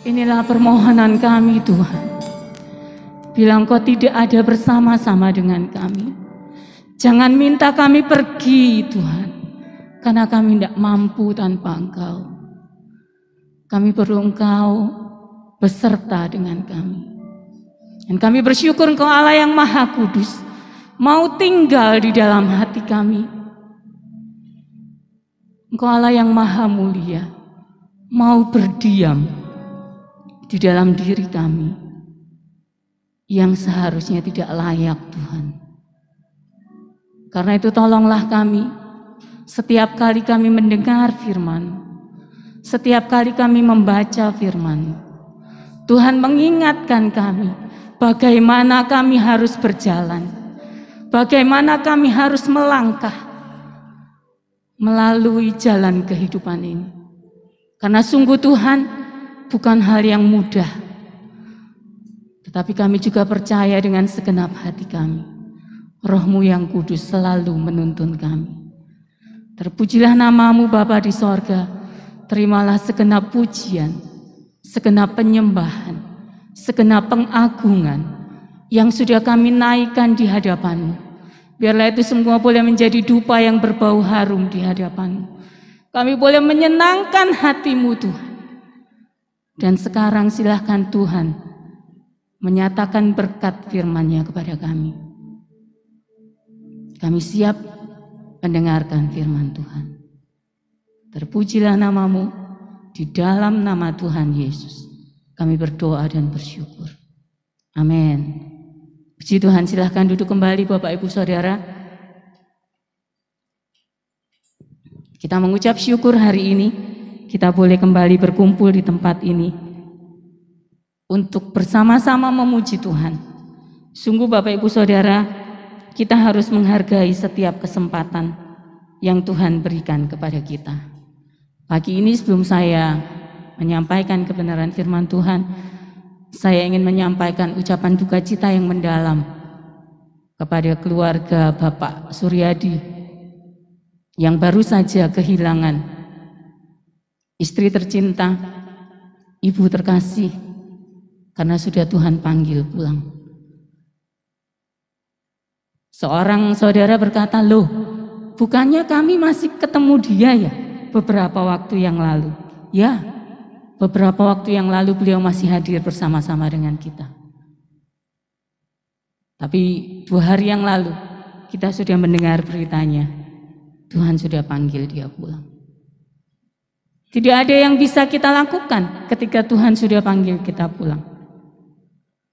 Inilah permohonan kami Tuhan. Bila Engkau tidak ada bersama-sama dengan kami, jangan minta kami pergi Tuhan, karena kami tidak mampu tanpa Engkau. Kami perlu Engkau beserta dengan kami. Dan kami bersyukur Engkau Allah yang Maha Kudus mau tinggal di dalam hati kami. Engkau Allah yang Maha Mulia mau berdiam di dalam diri kami yang seharusnya tidak layak Tuhan. Karena itu tolonglah kami setiap kali kami mendengar firman, setiap kali kami membaca firman, Tuhan mengingatkan kami bagaimana kami harus berjalan, bagaimana kami harus melangkah melalui jalan kehidupan ini. Karena sungguh Tuhan bukan hal yang mudah, tetapi kami juga percaya dengan segenap hati kami, Roh-Mu yang kudus selalu menuntun kami. Terpujilah nama-Mu Bapa di sorga, terimalah segenap pujian, segenap penyembahan, segenap pengagungan yang sudah kami naikkan di hadapan-Mu. Biarlah itu semua boleh menjadi dupa yang berbau harum di hadapan-Mu. Kami boleh menyenangkan hati-Mu Tuhan. Dan sekarang silahkan Tuhan menyatakan berkat firman-Nya kepada kami. Kami siap mendengarkan firman Tuhan. Terpujilah nama-Mu, di dalam nama Tuhan Yesus kami berdoa dan bersyukur. Amin. Puji Tuhan, silahkan duduk kembali Bapak Ibu Saudara. Kita mengucap syukur hari ini kita boleh kembali berkumpul di tempat ini untuk bersama-sama memuji Tuhan. Sungguh Bapak Ibu Saudara, kita harus menghargai setiap kesempatan yang Tuhan berikan kepada kita. Pagi ini sebelum saya menyampaikan kebenaran firman Tuhan, saya ingin menyampaikan ucapan duka cita yang mendalam kepada keluarga Bapak Suryadi yang baru saja kehilangan istri tercinta, ibu terkasih, karena sudah Tuhan panggil pulang. Seorang saudara berkata, "Loh, bukannya kami masih ketemu dia ya beberapa waktu yang lalu?" Ya, beberapa waktu yang lalu beliau masih hadir bersama-sama dengan kita. Tapi 2 hari yang lalu kita sudah mendengar beritanya, Tuhan sudah panggil dia pulang. Tidak ada yang bisa kita lakukan ketika Tuhan sudah panggil kita pulang.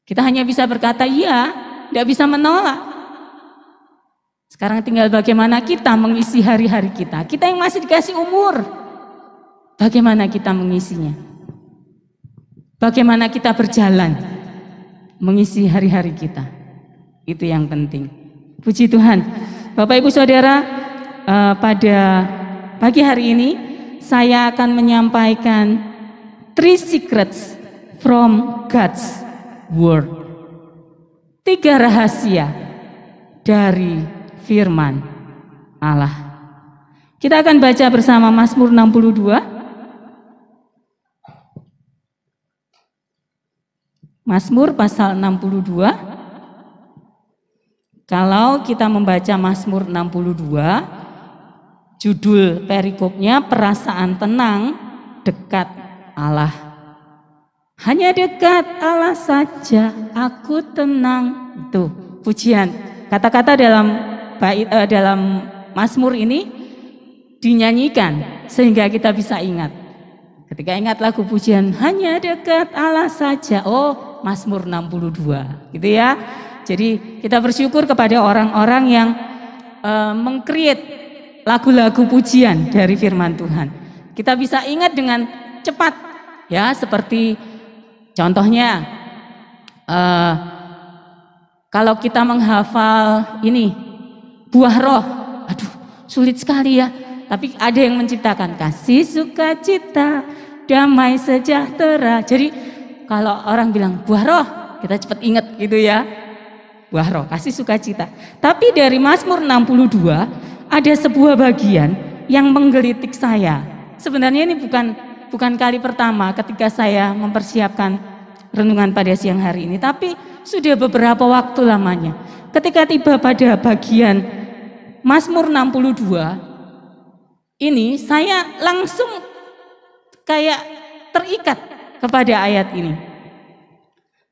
Kita hanya bisa berkata iya, tidak bisa menolak. Sekarang tinggal bagaimana kita mengisi hari-hari kita. Kita yang masih dikasih umur, bagaimana kita mengisinya? Bagaimana kita berjalan mengisi hari-hari kita? Itu yang penting. Puji Tuhan. Bapak Ibu Saudara, pada pagi hari ini saya akan menyampaikan 3 secrets from God's Word. 3 rahasia dari firman Allah. Kita akan baca bersama Mazmur 62. Mazmur pasal 62. Kalau kita membaca Mazmur 62, judul perikopnya perasaan tenang dekat Allah. Hanya dekat Allah saja aku tenang. Itu pujian. Kata-kata dalam Mazmur ini dinyanyikan sehingga kita bisa ingat. Ketika ingat lagu pujian hanya dekat Allah saja, oh Mazmur 62 gitu ya. Jadi kita bersyukur kepada orang-orang yang meng-create lagu-lagu pujian dari firman Tuhan. Kita bisa ingat dengan cepat ya, seperti contohnya kalau kita menghafal ini buah roh, aduh sulit sekali ya. Tapi ada yang menciptakan kasih, sukacita, damai, sejahtera. Jadi kalau orang bilang buah roh, kita cepat ingat gitu ya. Buah roh, kasih, sukacita. Tapi dari Mazmur 62 ada sebuah bagian yang menggelitik saya. Sebenarnya ini bukan bukan kali pertama ketika saya mempersiapkan renungan pada siang hari ini, tapi sudah beberapa waktu lamanya. Ketika tiba pada bagian Mazmur 62, ini saya langsung kayak terikat kepada ayat ini.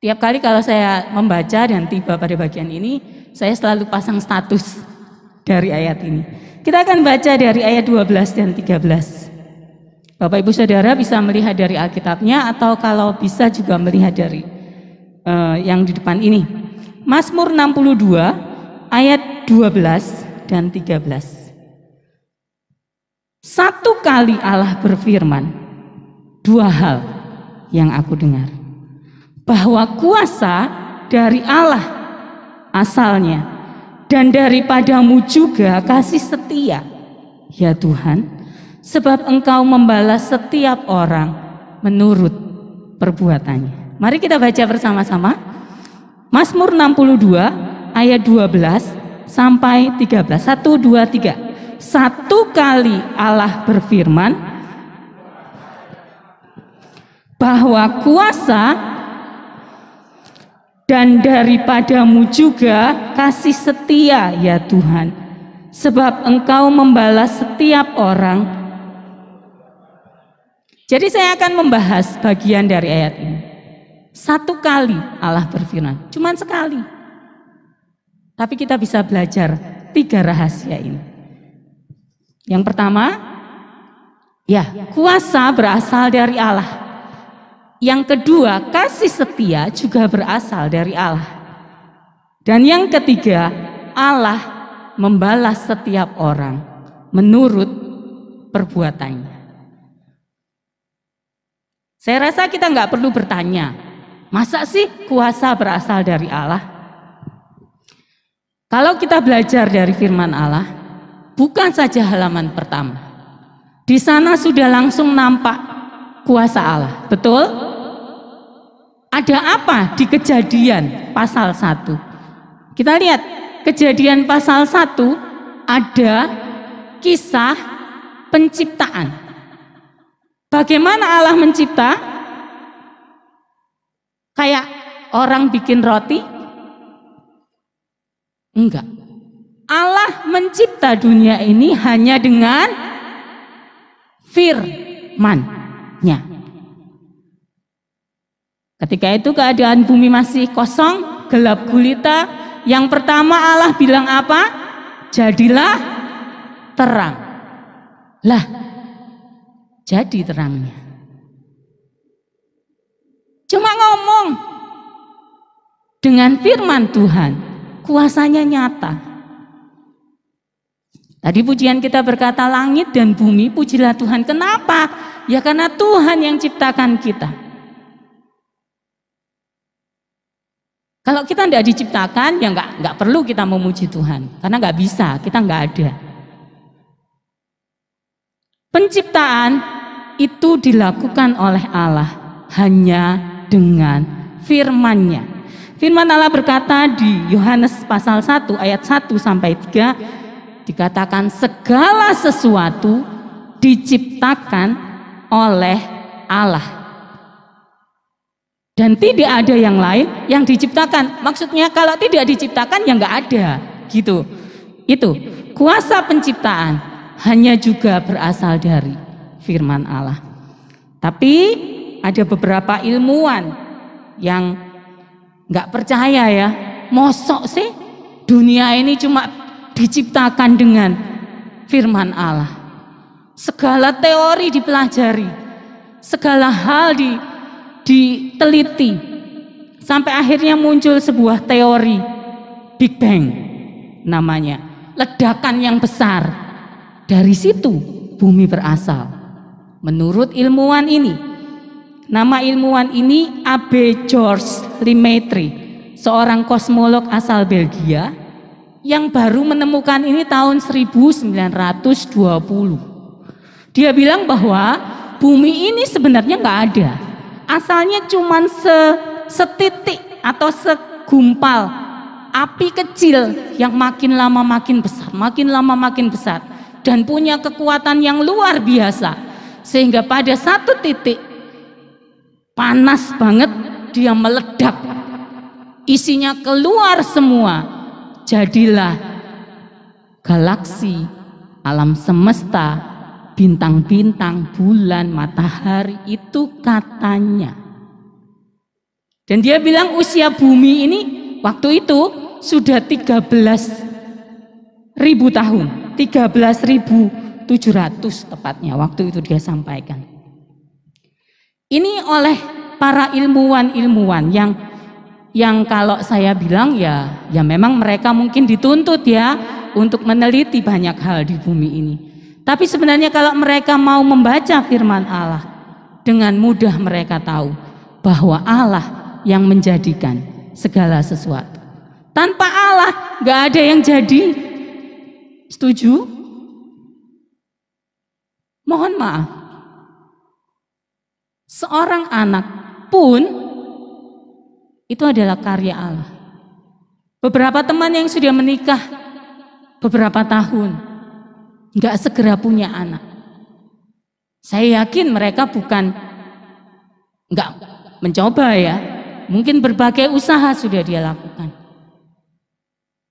Tiap kali kalau saya membaca dan tiba pada bagian ini, saya selalu pasang status dari ayat ini. Kita akan baca dari ayat 12 dan 13. Bapak Ibu Saudara bisa melihat dari Alkitabnya atau kalau bisa juga melihat dari yang di depan ini. Mazmur 62 ayat 12 dan 13. Satu kali Allah berfirman, dua hal yang aku dengar, bahwa kuasa dari Allah asalnya, dan daripadamu juga kasih setia, ya Tuhan, sebab Engkau membalas setiap orang menurut perbuatannya. Mari kita baca bersama-sama Mazmur 62 ayat 12 sampai 13. 1, 2, 3. Satu kali Allah berfirman, bahwa kuasa dan daripadamu juga kasih setia, ya Tuhan, sebab Engkau membalas setiap orang. Jadi saya akan membahas bagian dari ayat ini. Satu kali Allah berfirman, cuman sekali. Tapi kita bisa belajar 3 rahasia ini. Yang pertama, ya, kuasa berasal dari Allah. Yang kedua, kasih setia juga berasal dari Allah. Dan yang ketiga, Allah membalas setiap orang menurut perbuatannya. Saya rasa kita nggak perlu bertanya, masa sih kuasa berasal dari Allah? Kalau kita belajar dari firman Allah, bukan saja halaman pertama, di sana sudah langsung nampak kuasa Allah, betul? Ada apa di Kejadian pasal 1? Kita lihat Kejadian pasal 1, ada kisah penciptaan. Bagaimana Allah mencipta? Kayak orang bikin roti? Enggak. Allah mencipta dunia ini hanya dengan firman-Nya. Ketika itu keadaan bumi masih kosong, gelap gulita. Yang pertama Allah bilang apa? Jadilah terang. Lah, jadi terangnya. Cuma ngomong. Dengan firman Tuhan, kuasanya nyata. Tadi pujian kita berkata, langit dan bumi pujilah Tuhan. Kenapa? Ya karena Tuhan yang ciptakan kita. Kalau kita tidak diciptakan, ya nggak perlu kita memuji Tuhan, karena nggak bisa, kita nggak ada. Penciptaan itu dilakukan oleh Allah hanya dengan firman-Nya. Firman Allah berkata di Yohanes pasal 1 ayat 1 sampai 3, dikatakan segala sesuatu diciptakan oleh Allah. Dan tidak ada yang lain yang diciptakan. Maksudnya kalau tidak diciptakan ya nggak ada, gitu. Itu kuasa penciptaan hanya juga berasal dari firman Allah. Tapi ada beberapa ilmuwan yang nggak percaya ya. Mosok sih dunia ini cuma diciptakan dengan firman Allah. Segala teori dipelajari, segala hal diteliti, sampai akhirnya muncul sebuah teori Big Bang namanya, ledakan yang besar. Dari situ bumi berasal. Menurut ilmuwan ini, nama ilmuwan ini A.B. George Lemaitre, seorang kosmolog asal Belgia yang baru menemukan ini tahun 1920. Dia bilang bahwa bumi ini sebenarnya nggak ada. Asalnya cuma setitik atau segumpal api kecil yang makin lama makin besar, makin lama makin besar, dan punya kekuatan yang luar biasa, Sehingga pada satu titik panas banget, dia meledak, isinya keluar semua, jadilah galaksi, alam semesta, bintang-bintang, bulan, matahari, itu katanya. Dan dia bilang usia bumi ini waktu itu sudah 13.000 tahun, 13.700 tepatnya waktu itu dia sampaikan. Ini oleh para ilmuwan yang kalau saya bilang ya memang mereka mungkin dituntut ya untuk meneliti banyak hal di bumi ini. Tapi sebenarnya kalau mereka mau membaca firman Allah, dengan mudah mereka tahu bahwa Allah yang menjadikan segala sesuatu. Tanpa Allah gak ada yang jadi. Setuju? Mohon maaf, seorang anak pun itu adalah karya Allah. Beberapa teman yang sudah menikah beberapa tahun gak segera punya anak, saya yakin mereka bukan gak mencoba ya, mungkin berbagai usaha sudah dia lakukan.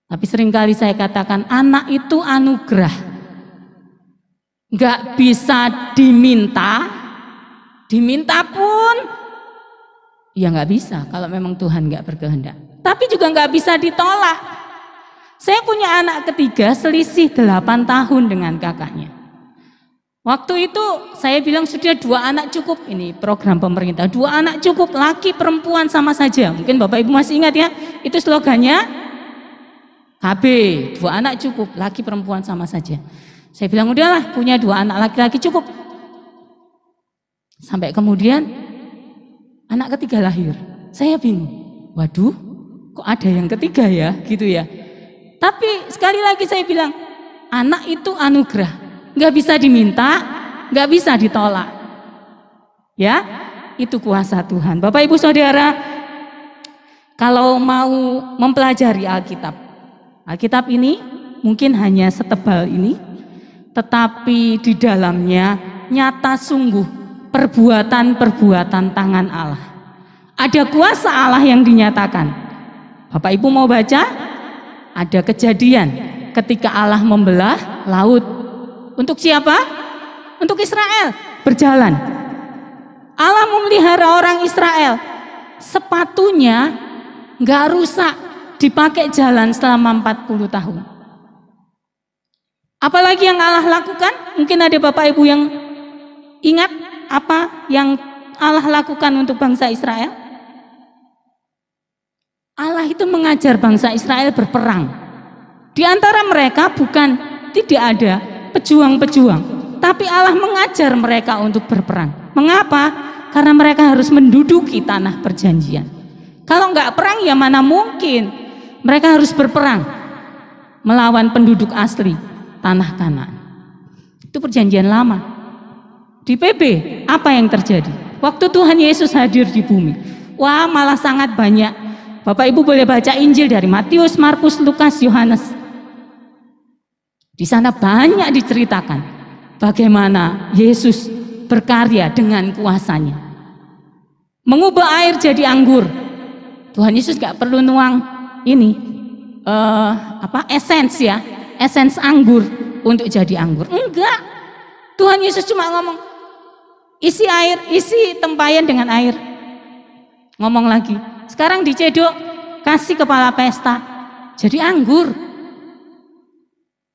Tapi seringkali saya katakan anak itu anugerah, gak bisa diminta pun ya gak bisa kalau memang Tuhan gak berkehendak. Tapi juga gak bisa ditolak. Saya punya anak ketiga selisih 8 tahun dengan kakaknya. Waktu itu saya bilang sudah 2 anak cukup, ini program pemerintah, 2 anak cukup, laki perempuan sama saja. Mungkin Bapak Ibu masih ingat ya, itu slogannya KB, 2 anak cukup, laki perempuan sama saja. Saya bilang udahlah, punya 2 anak laki-laki cukup. Sampai kemudian anak ketiga lahir. Saya bingung, waduh kok ada yang ketiga ya gitu ya. Tapi sekali lagi saya bilang, anak itu anugerah, gak bisa diminta, gak bisa ditolak. Ya, itu kuasa Tuhan. Bapak Ibu Saudara, kalau mau mempelajari Alkitab ini mungkin hanya setebal ini, tetapi di dalamnya nyata sungguh perbuatan-perbuatan tangan Allah. Ada kuasa Allah yang dinyatakan. Bapak Ibu mau baca? Ada kejadian ketika Allah membelah laut. Untuk siapa? Untuk Israel berjalan. Allah memelihara orang Israel. Sepatunya gak rusak, dipakai jalan selama 40 tahun. Apalagi yang Allah lakukan? Mungkin ada Bapak Ibu yang ingat apa yang Allah lakukan untuk bangsa Israel? Allah itu mengajar bangsa Israel berperang. Di antara mereka tidak ada pejuang-pejuang, tapi Allah mengajar mereka untuk berperang. Mengapa? Karena mereka harus menduduki tanah perjanjian. Kalau nggak perang ya mana mungkin. Mereka harus berperang melawan penduduk asli tanah Kanaan. Itu perjanjian lama. Di PB apa yang terjadi? Waktu Tuhan Yesus hadir di bumi, wah malah sangat banyak. Bapak Ibu boleh baca Injil dari Matius, Markus, Lukas, Yohanes. Di sana banyak diceritakan bagaimana Yesus berkarya dengan kuasanya. Mengubah air jadi anggur. Tuhan Yesus gak perlu nuang ini esens anggur untuk jadi anggur. Enggak. Tuhan Yesus cuma ngomong, isi tempayan dengan air. Ngomong lagi, sekarang dicedok, kasih kepala pesta, jadi anggur.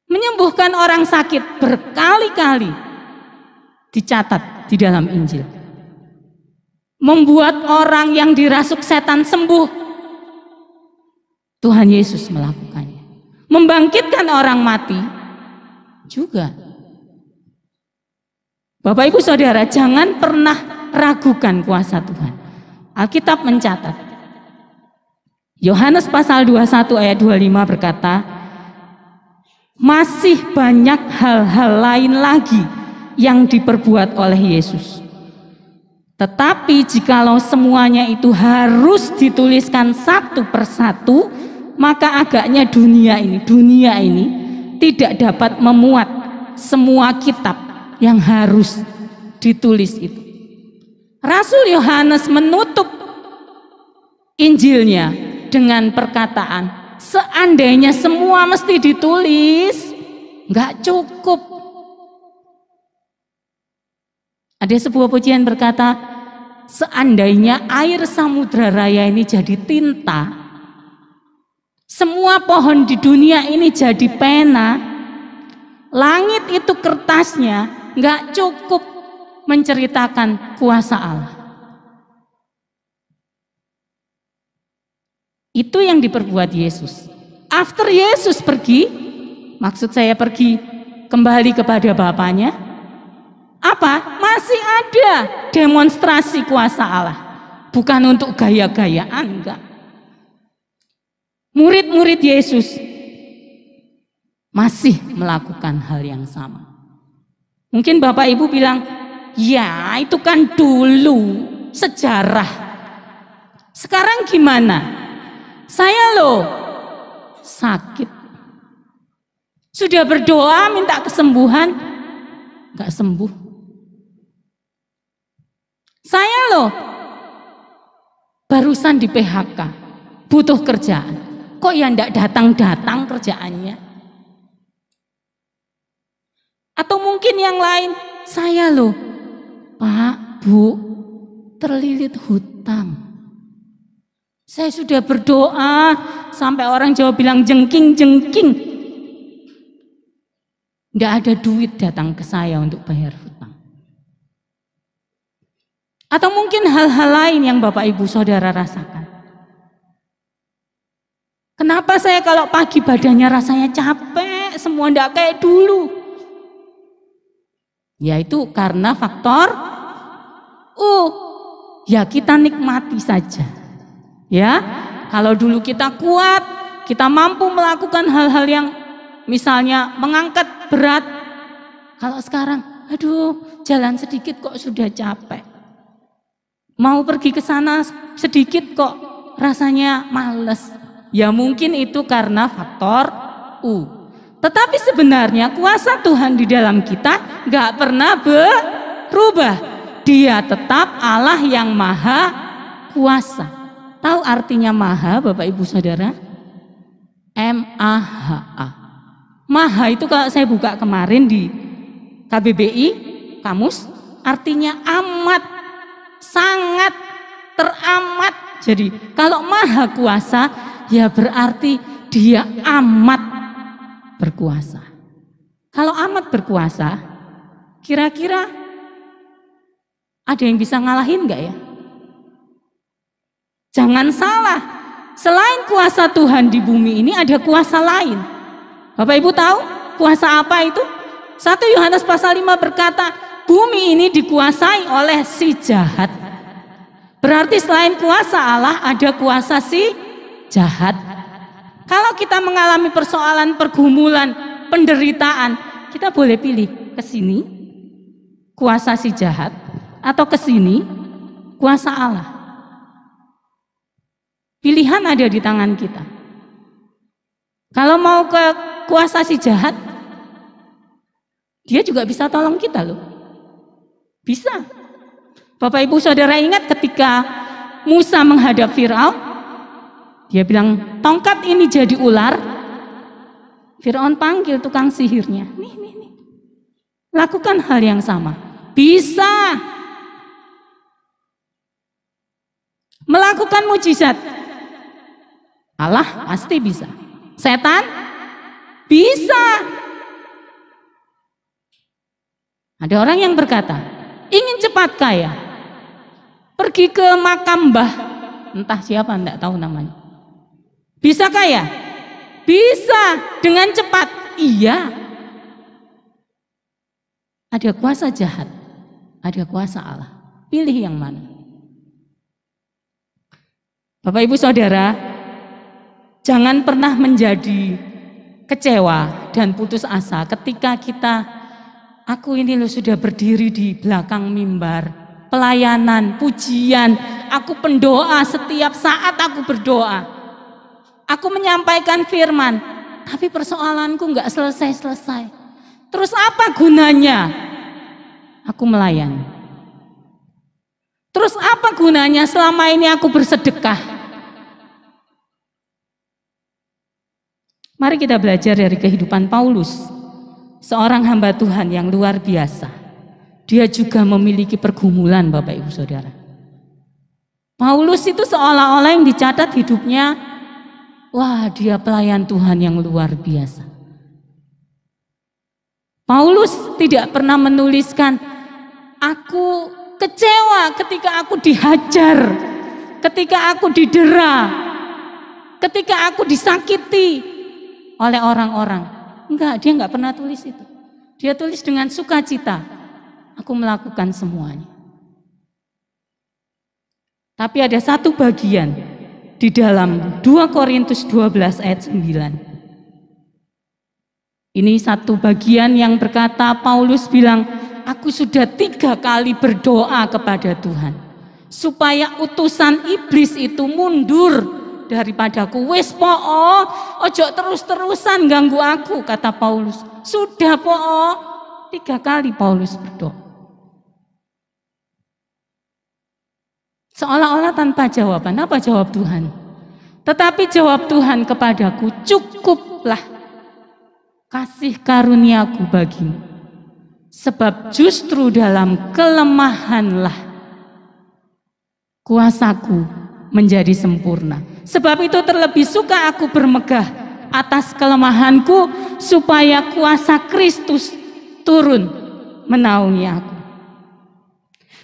Menyembuhkan orang sakit berkali-kali dicatat di dalam Injil. Membuat orang yang dirasuk setan sembuh, Tuhan Yesus melakukannya. Membangkitkan orang mati juga. Bapak Ibu Saudara, jangan pernah ragukan kuasa Tuhan. Alkitab mencatat, Yohanes pasal 21 ayat 25 berkata, masih banyak hal-hal lain lagi yang diperbuat oleh Yesus. Tetapi jikalau semuanya itu harus dituliskan satu persatu, maka agaknya dunia ini tidak dapat memuat semua kitab yang harus ditulis itu. Rasul Yohanes menutup Injilnya dengan perkataan, seandainya semua mesti ditulis, nggak cukup. Ada sebuah pujian berkata, seandainya air samudra raya ini jadi tinta, semua pohon di dunia ini jadi pena, langit itu kertasnya, nggak cukup menceritakan kuasa Allah. Itu yang diperbuat Yesus. After Yesus pergi, maksud saya pergi kembali kepada Bapaknya, apa? Masih ada demonstrasi kuasa Allah. Bukan untuk gaya-gayaan, enggak. Murid-murid Yesus masih melakukan hal yang sama. Mungkin Bapak Ibu bilang, ya itu kan dulu sejarah. Sekarang gimana? Saya loh sakit. Sudah berdoa minta kesembuhan, enggak sembuh. Saya loh barusan di PHK, butuh kerjaan. Kok ya enggak datang-datang kerjaannya? Atau mungkin yang lain, saya loh, Pak, Bu, terlilit hutang. Saya sudah berdoa sampai orang Jawa bilang jengking-jengking. Enggak ada duit datang ke saya untuk bayar hutang. Atau mungkin hal-hal lain yang Bapak Ibu Saudara rasakan. Kenapa saya kalau pagi badannya rasanya capek, semua enggak kayak dulu? Yaitu karena faktor ya kita nikmati saja. Ya, kalau dulu kita kuat, kita mampu melakukan hal-hal yang misalnya mengangkat berat. Kalau sekarang, aduh, jalan sedikit kok sudah capek. Mau pergi ke sana sedikit kok rasanya males. Ya mungkin itu karena faktor Tetapi sebenarnya kuasa Tuhan di dalam kita nggak pernah berubah. Dia tetap Allah yang maha kuasa. Tahu artinya maha, Bapak Ibu Saudara? M-A-H-A. Maha itu kalau saya buka kemarin di KBBI, kamus, artinya amat, sangat, teramat. Jadi kalau maha kuasa, ya berarti dia amat berkuasa. Kalau amat berkuasa, kira-kira ada yang bisa ngalahin nggak ya? Jangan salah, selain kuasa Tuhan di bumi ini ada kuasa lain. Bapak Ibu tahu kuasa apa itu? 1 Yohanes pasal 5 berkata, bumi ini dikuasai oleh si jahat. Berarti selain kuasa Allah ada kuasa si jahat. Kalau kita mengalami persoalan, pergumulan, penderitaan, kita boleh pilih ke sini kuasa si jahat atau ke sini kuasa Allah. Pilihan ada di tangan kita. Kalau mau ke kuasa si jahat, dia juga bisa tolong kita loh. Bisa. Bapak Ibu Saudara ingat ketika Musa menghadap Firaun, dia bilang, tongkat ini jadi ular. Firaun panggil tukang sihirnya. Nih. Lakukan hal yang sama. Bisa. Melakukan mujizat. Allah pasti bisa. Setan bisa. Ada orang yang berkata, ingin cepat kaya, pergi ke makam Mbah, entah siapa, enggak tahu namanya. Bisa kaya? Bisa. Dengan cepat? Iya. Ada kuasa jahat, ada kuasa Allah. Pilih yang mana? Bapak Ibu Saudara, jangan pernah menjadi kecewa dan putus asa ketika aku ini loh sudah berdiri di belakang mimbar, pelayanan, pujian, aku pendoa setiap saat aku berdoa. Aku menyampaikan firman, tapi persoalanku nggak selesai-selesai. Terus apa gunanya? aku melayani. Terus apa gunanya selama ini aku bersedekah? Mari kita belajar dari kehidupan Paulus, seorang hamba Tuhan yang luar biasa. Dia juga memiliki pergumulan, Bapak Ibu Saudara. Paulus itu seolah-olah yang dicatat hidupnya, wah, dia pelayan Tuhan yang luar biasa. Paulus tidak pernah menuliskan, aku kecewa ketika aku dihajar, ketika aku didera, ketika aku disakiti oleh orang-orang. Enggak, dia enggak pernah tulis itu. Dia tulis dengan sukacita, aku melakukan semuanya. Tapi ada satu bagian di dalam 2 Korintus 12 ayat 9. Ini satu bagian yang berkata, Paulus bilang, aku sudah 3 kali berdoa kepada Tuhan supaya utusan iblis itu mundur daripadaku. Wes po'o, ojo terus-terusan ganggu aku, kata Paulus. Sudah po'o, 3 kali Paulus berdoa. Seolah-olah tanpa jawaban. Apa jawab Tuhan? Tetapi jawab Tuhan kepadaku, cukuplah kasih karuniaku bagimu. Sebab justru dalam kelemahanlah kuasaku menjadi sempurna. Sebab itu terlebih suka aku bermegah atas kelemahanku, supaya kuasa Kristus turun menaungi aku.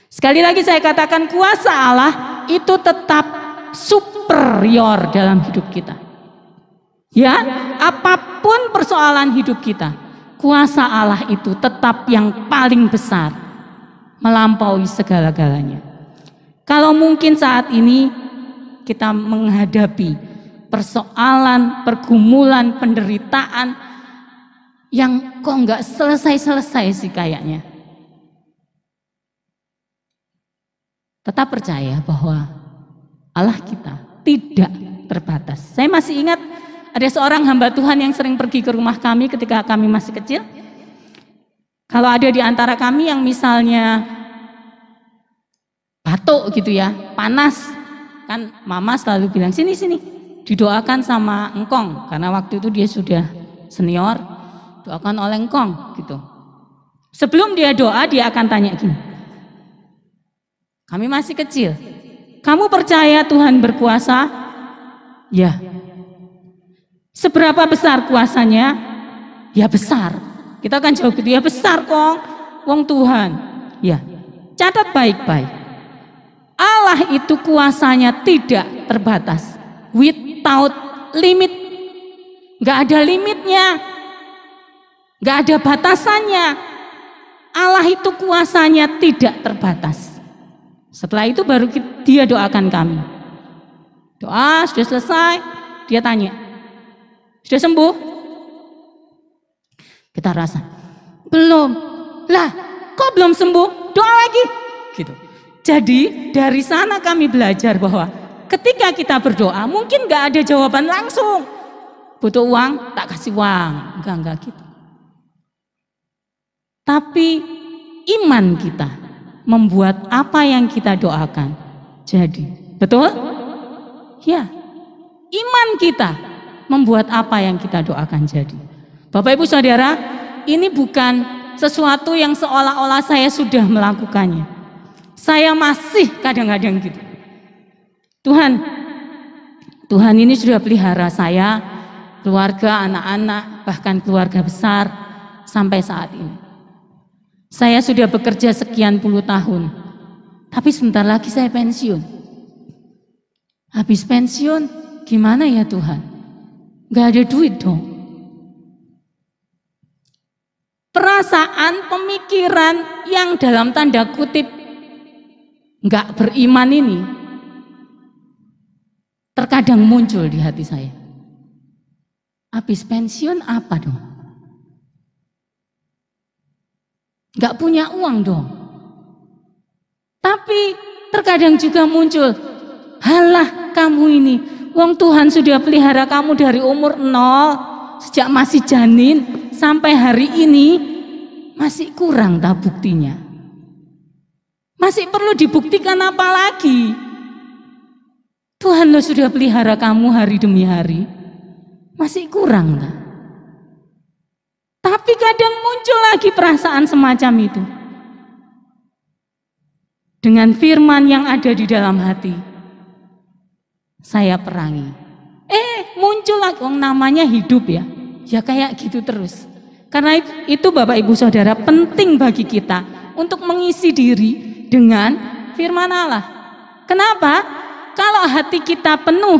Sekali lagi saya katakan, kuasa Allah itu tetap superior dalam hidup kita. Ya, apapun persoalan hidup kita, kuasa Allah itu tetap yang paling besar, melampaui segala-galanya. Kalau mungkin saat ini kita menghadapi persoalan, pergumulan, penderitaan yang kok nggak selesai-selesai sih kayaknya. Tetap percaya bahwa Allah kita tidak terbatas. Saya masih ingat ada seorang hamba Tuhan yang sering pergi ke rumah kami ketika kami masih kecil. Kalau ada di antara kami yang misalnya batuk gitu ya, panas, kan mama selalu bilang, sini didoakan sama engkong, karena waktu itu dia sudah senior, doakan oleh engkong gitu. Sebelum dia doa, dia akan tanya gini, kami masih kecil, kamu percaya Tuhan berkuasa? Ya. Seberapa besar kuasanya? Ya besar. Kita akan jawab gitu, ya besar kong, wong Tuhan. Ya, catat baik-baik. Allah itu kuasanya tidak terbatas, without limit. Gak ada limitnya, gak ada batasannya. Allah itu kuasanya tidak terbatas. Setelah itu baru dia doakan kami. Doa sudah selesai, dia tanya, sudah sembuh? Kita rasa belum. Lah, kok belum sembuh? Doa lagi. Gitu. Jadi dari sana kami belajar bahwa ketika kita berdoa mungkin gak ada jawaban langsung. Butuh uang, tak kasih uang. Enggak gitu. Tapi iman kita membuat apa yang kita doakan jadi. Betul? Ya. Iman kita membuat apa yang kita doakan jadi. Bapak Ibu Saudara, ini bukan sesuatu yang seolah-olah saya sudah melakukannya. Saya masih kadang-kadang gitu. Tuhan ini sudah pelihara saya, keluarga, anak-anak, bahkan keluarga besar sampai saat ini. Saya sudah bekerja sekian puluh tahun, tapi sebentar lagi saya pensiun. Habis pensiun, gimana ya Tuhan? Gak ada duit dong. Perasaan, pemikiran yang dalam tanda kutip gak beriman ini terkadang muncul di hati saya. Habis pensiun apa dong? Gak punya uang dong. Tapi terkadang juga muncul, halah kamu ini, wong Tuhan sudah pelihara kamu dari umur 0, sejak masih janin sampai hari ini, masih kurang tak buktinya. Masih perlu dibuktikan apa lagi? Tuhan lo sudah pelihara kamu hari demi hari. Masih kurang tak? Tapi kadang muncul lagi perasaan semacam itu. Dengan firman yang ada di dalam hati, saya perangi. Muncul lagi, namanya hidup ya. Ya kayak gitu terus. Karena itu Bapak Ibu Saudara penting bagi kita untuk mengisi diri dengan firman Allah. Kenapa? Kalau hati kita penuh,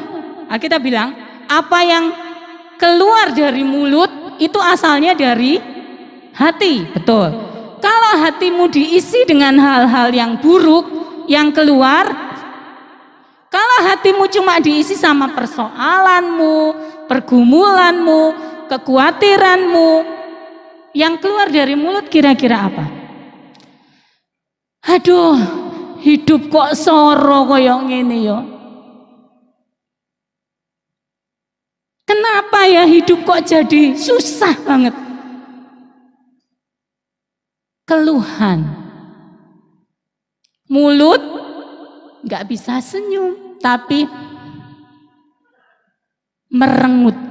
kita bilang apa yang keluar dari mulut itu asalnya dari hati, betul. Kalau hatimu diisi dengan hal-hal yang buruk, yang keluar, kalau hatimu cuma diisi sama persoalanmu, pergumulanmu, kekhawatiranmu, yang keluar dari mulut kira-kira apa? Aduh, hidup kok soro koyo ngene yo. Kenapa ya hidup kok jadi susah banget? Keluhan. Mulut nggak bisa senyum, tapi merengut.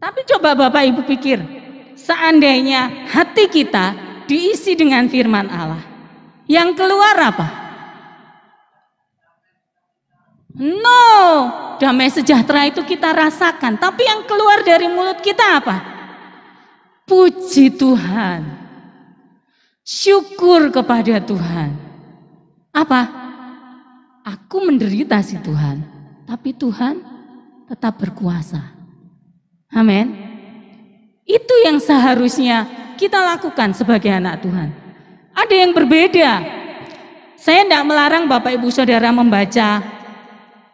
Tapi coba Bapak Ibu pikir, seandainya hati kita diisi dengan firman Allah, yang keluar apa? No, damai sejahtera itu kita rasakan, tapi yang keluar dari mulut kita apa? Puji Tuhan, syukur kepada Tuhan. Apa? Aku menderita sih Tuhan, tapi Tuhan tetap berkuasa. Amin. Itu yang seharusnya kita lakukan sebagai anak Tuhan. Ada yang berbeda. Saya tidak melarang Bapak Ibu Saudara membaca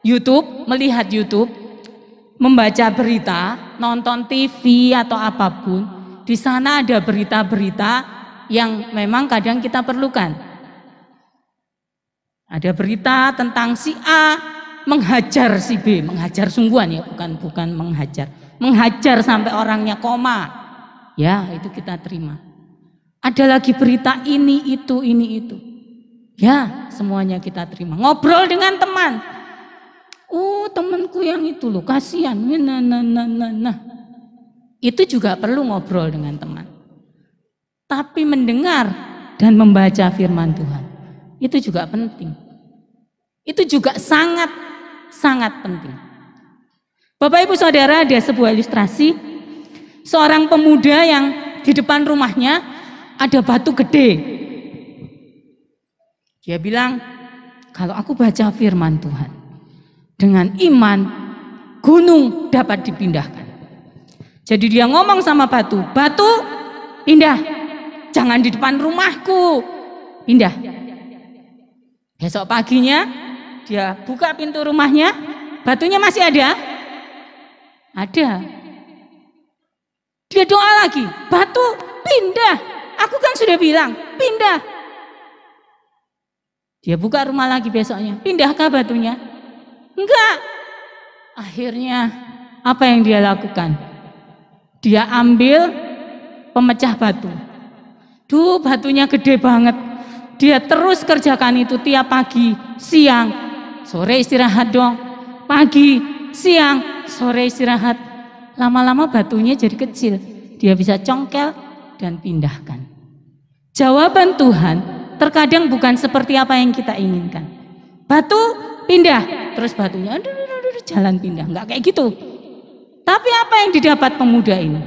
YouTube, melihat YouTube, membaca berita, nonton TV atau apapun. Di sana ada berita-berita yang memang kadang kita perlukan. Ada berita tentang si A menghajar si B, menghajar sungguhan ya, bukan menghajar. Menghajar sampai orangnya koma. Ya, itu kita terima. Ada lagi berita ini, itu. Ya, semuanya kita terima. Ngobrol dengan teman. Oh, temanku yang itu loh, kasihan. Nah. Itu juga perlu ngobrol dengan teman. Tapi mendengar dan membaca firman Tuhan, itu juga penting. Itu juga sangat penting. Bapak Ibu Saudara, ada sebuah ilustrasi seorang pemuda yang di depan rumahnya ada batu gede. Dia bilang, kalau aku baca firman Tuhan, dengan iman gunung dapat dipindahkan. Jadi dia ngomong sama batu, batu pindah, jangan di depan rumahku, pindah. Besok paginya dia buka pintu rumahnya, batunya masih ada. Ada. Dia doa lagi, batu pindah. Aku kan sudah bilang, pindah. Dia buka rumah lagi besoknya, pindahkah batunya? Enggak. Akhirnya apa yang dia lakukan? Dia ambil pemecah batu. Duh, batunya gede banget. Dia terus kerjakan itu tiap pagi, siang, sore istirahat dong. Pagi, siang, sore istirahat. Lama-lama batunya jadi kecil. Dia bisa congkel dan pindahkan. Jawaban Tuhan terkadang bukan seperti apa yang kita inginkan. Batu pindah, terus batunya jalan pindah. Enggak kayak gitu. Tapi apa yang didapat pemuda ini?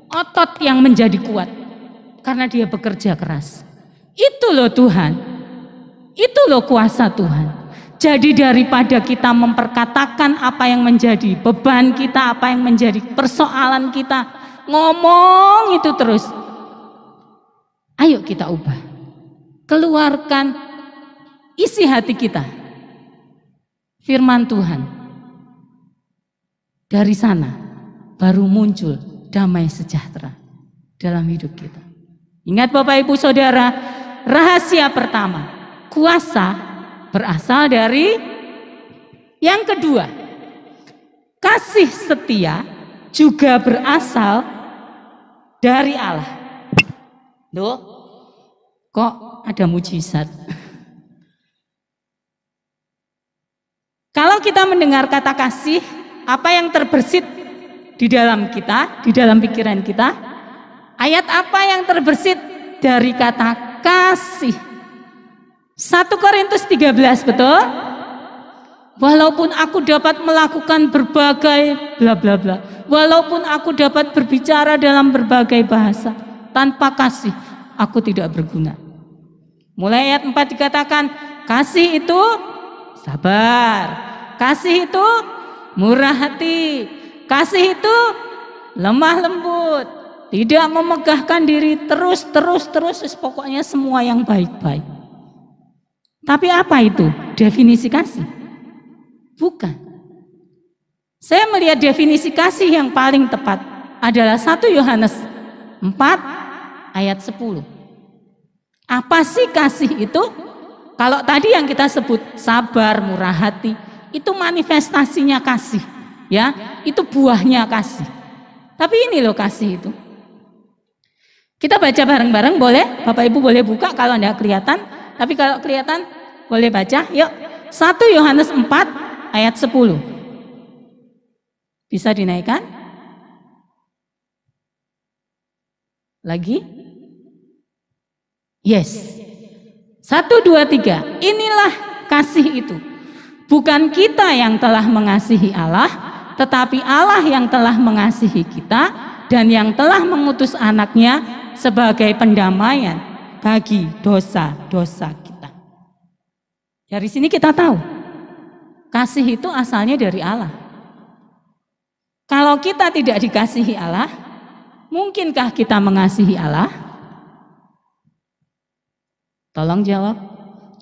Otot yang menjadi kuat. Karena dia bekerja keras. Itu loh Tuhan. Itu loh kuasa Tuhan. Jadi daripada kita memperkatakan apa yang menjadi beban kita, apa yang menjadi persoalan kita, ngomong itu terus. Ayo kita ubah. Keluarkan isi hati kita. Firman Tuhan. Dari sana baru muncul damai sejahtera dalam hidup kita. Ingat Bapak Ibu Saudara, rahasia pertama, kuasa berasal dari yang kedua. Kasih setia juga berasal dari Allah. Loh, kok ada mujizat? Kalau kita mendengar kata kasih, apa yang terbersit di dalam kita, di dalam pikiran kita? Ayat apa yang terbersit dari kata kasih? 1 Korintus 13, betul? Walaupun aku dapat melakukan berbagai bla bla bla, walaupun aku dapat berbicara dalam berbagai bahasa, tanpa kasih aku tidak berguna. Mulai ayat 4 dikatakan, kasih itu sabar, kasih itu murah hati, kasih itu lemah lembut, tidak memegahkan diri, terus, pokoknya semua yang baik-baik. Tapi apa itu definisi kasih? Bukan. Saya melihat definisi kasih yang paling tepat adalah 1 Yohanes 4 ayat 10. Apa sih kasih itu? Kalau tadi yang kita sebut sabar, murah hati, itu manifestasinya kasih, ya, itu buahnya kasih. Tapi ini loh kasih itu. Kita baca bareng-bareng boleh? Bapak Ibu boleh buka kalau tidak kelihatan, tapi kalau kelihatan boleh baca. Yuk, 1 Yohanes 4 ayat 10. Bisa dinaikkan? Lagi? Yes. 1, 2, 3. Inilah kasih itu. Bukan kita yang telah mengasihi Allah, tetapi Allah yang telah mengasihi kita dan yang telah mengutus anaknya sebagai pendamaian bagi dosa-dosa kita. Dari sini kita tahu, kasih itu asalnya dari Allah. Kalau kita tidak dikasihi Allah, mungkinkah kita mengasihi Allah? Tolong jawab.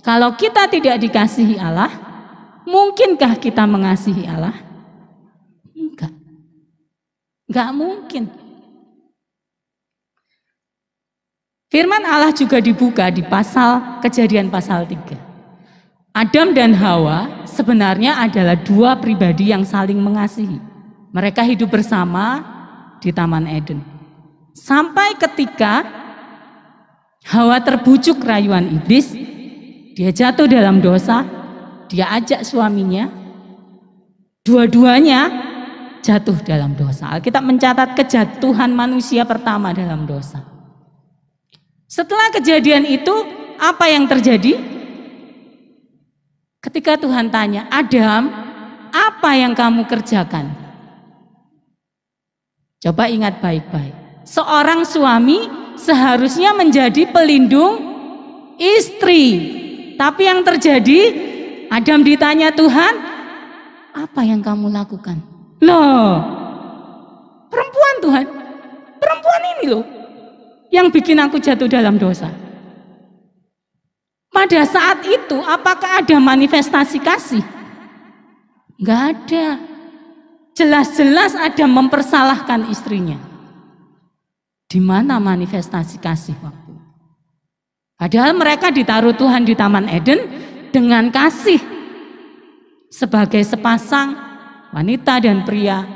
Kalau kita tidak dikasihi Allah, mungkinkah kita mengasihi Allah? Enggak. Enggak mungkin. Firman Allah juga dibuka di Kejadian pasal 3. Adam dan Hawa sebenarnya adalah dua pribadi yang saling mengasihi. Mereka hidup bersama di Taman Eden. Sampai ketika Hawa terbujuk rayuan iblis, dia jatuh dalam dosa, dia ajak suaminya, dua-duanya jatuh dalam dosa. Alkitab mencatat kejatuhan manusia pertama dalam dosa. Setelah kejadian itu, apa yang terjadi? Ketika Tuhan tanya, Adam, apa yang kamu kerjakan? Coba ingat baik-baik. Seorang suami seharusnya menjadi pelindung istri. Tapi yang terjadi, Adam ditanya Tuhan, apa yang kamu lakukan? Loh, perempuan Tuhan, perempuan ini loh yang bikin aku jatuh dalam dosa. Pada saat itu, apakah ada manifestasi kasih? Enggak ada. Jelas-jelas Adam mempersalahkan istrinya. Di mana manifestasi kasih waktu? Padahal mereka ditaruh Tuhan di Taman Eden dengan kasih sebagai sepasang wanita dan pria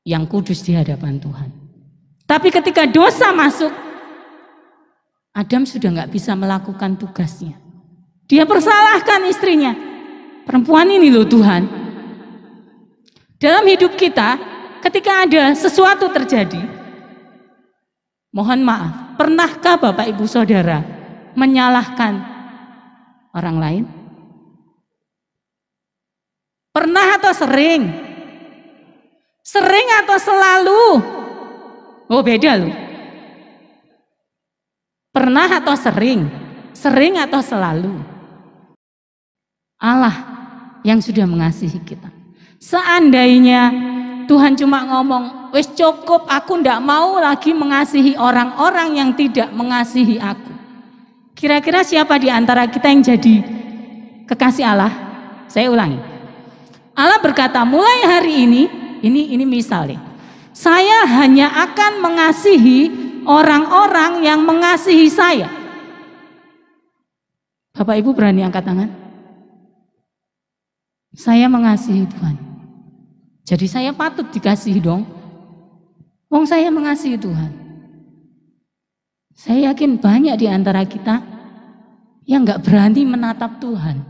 yang kudus di hadapan Tuhan. Tapi ketika dosa masuk, Adam sudah nggak bisa melakukan tugasnya. Dia persalahkan istrinya. Perempuan ini loh Tuhan. Dalam hidup kita, ketika ada sesuatu terjadi, mohon maaf, pernahkah Bapak Ibu Saudara menyalahkan orang lain? Pernah atau sering? Sering atau selalu? Oh beda loh. Pernah atau sering? Sering atau selalu? Allah yang sudah mengasihi kita. Seandainya Tuhan cuma ngomong, wis cukup, aku ndak mau lagi mengasihi orang-orang yang tidak mengasihi aku. Kira-kira siapa di antara kita yang jadi kekasih Allah? Saya ulangi. Allah berkata, mulai hari ini misalnya, saya hanya akan mengasihi orang-orang yang mengasihi saya. Bapak Ibu berani angkat tangan? Saya mengasihi Tuhan. Jadi saya patut dikasihi dong. Wong saya mengasihi Tuhan. Saya yakin banyak di antara kita yang nggak berani menatap Tuhan.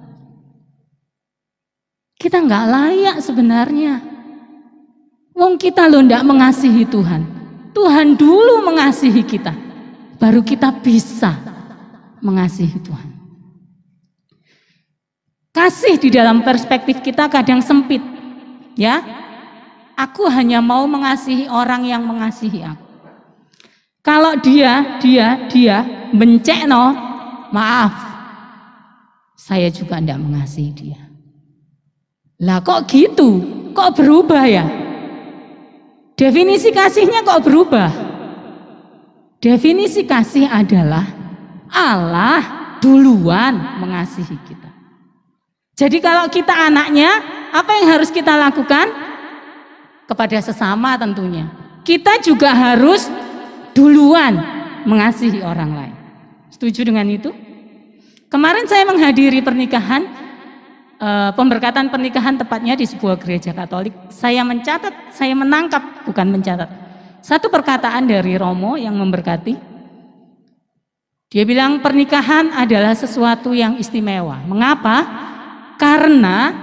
Kita nggak layak sebenarnya. Wong kita loh nggak mengasihi Tuhan. Tuhan dulu mengasihi kita, baru kita bisa mengasihi Tuhan. Kasih di dalam perspektif kita kadang sempit, ya. Aku hanya mau mengasihi orang yang mengasihi aku. Kalau dia bencekno, maaf, saya juga tidak mengasihi dia. Lah kok gitu? Kok berubah ya? Definisi kasihnya kok berubah? Definisi kasih adalah Allah duluan mengasihi kita. Jadi kalau kita anaknya, apa yang harus kita lakukan? Kepada sesama tentunya. Kita juga harus duluan mengasihi orang lain. Setuju dengan itu? Kemarin saya menghadiri pernikahan, pemberkatan pernikahan tepatnya di sebuah gereja Katolik. Saya menangkap, bukan mencatat, satu perkataan dari Romo yang memberkati. Dia bilang pernikahan adalah sesuatu yang istimewa. Mengapa? Karena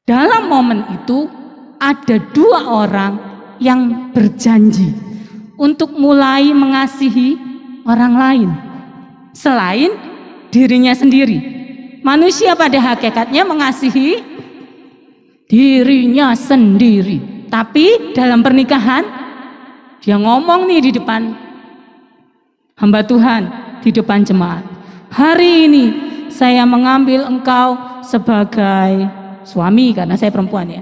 dalam momen itu ada dua orang yang berjanji untuk mulai mengasihi orang lain selain dirinya sendiri. Manusia pada hakikatnya mengasihi dirinya sendiri. Tapi dalam pernikahan dia ngomong nih di depan hamba Tuhan, di depan jemaat. Hari ini saya mengambil engkau sebagai suami, karena saya perempuan ya.